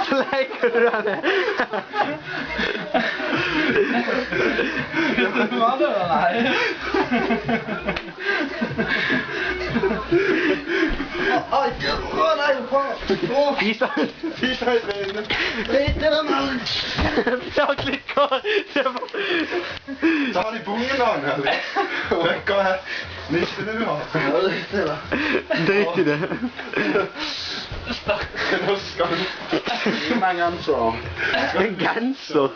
Så leker du den. Hva er det da? Nei. Vis deg. Vis deg i trynet. Ikke den her. Ja, klikker. Ta den i bungen da, eller? Vekk av her. Nisse du har. Ja, det er det. Drit i det. Nå skal du. Gi meg en genser. En genser.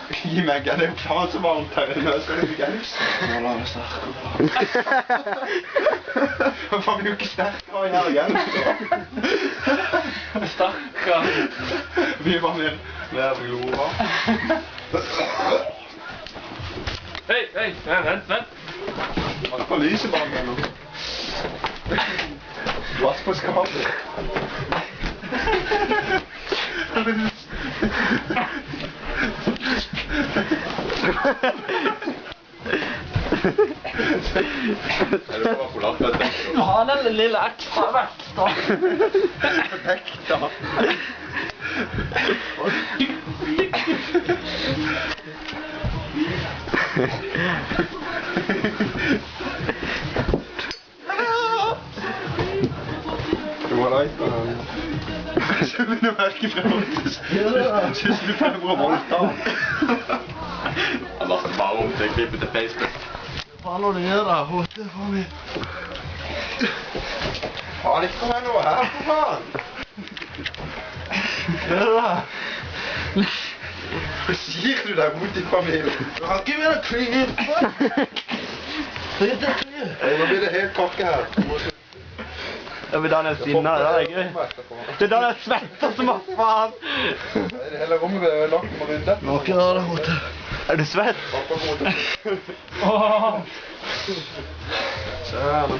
Gi meg, det er jo faen så varmt her inne. Skal du genser? Nå la meg sterk. Hva faen blir jo ikke sterkere i her genser? Stakkar. Vi var mer glora. Hei, vent. Pass på lysebanen her nå. Pass på skapet. Det var for langt, vet du. Du har den lille ekstra vekt da. Vekk da. Det var leit da. Så vil du merke fremover. Synes du fremover å voldta. Han laster bare om til klippet til Facebook. Hva er det du gjør da? Hodet for meg. Faen, ikke kom her nå her, for faen. Gjør det da? Hva sier du der mot din familie? Du har ikke mer klyr. Litt klyr. Nå blir det helt kakke her. Jeg vil Daniel sinne, det er gøy. Det er Daniel svetter som hva faen. Hele rommet blir lagt med rydde. Må ikke gjøre det, hodet. Er du svett? Pappa hodet. Åh. Sånn.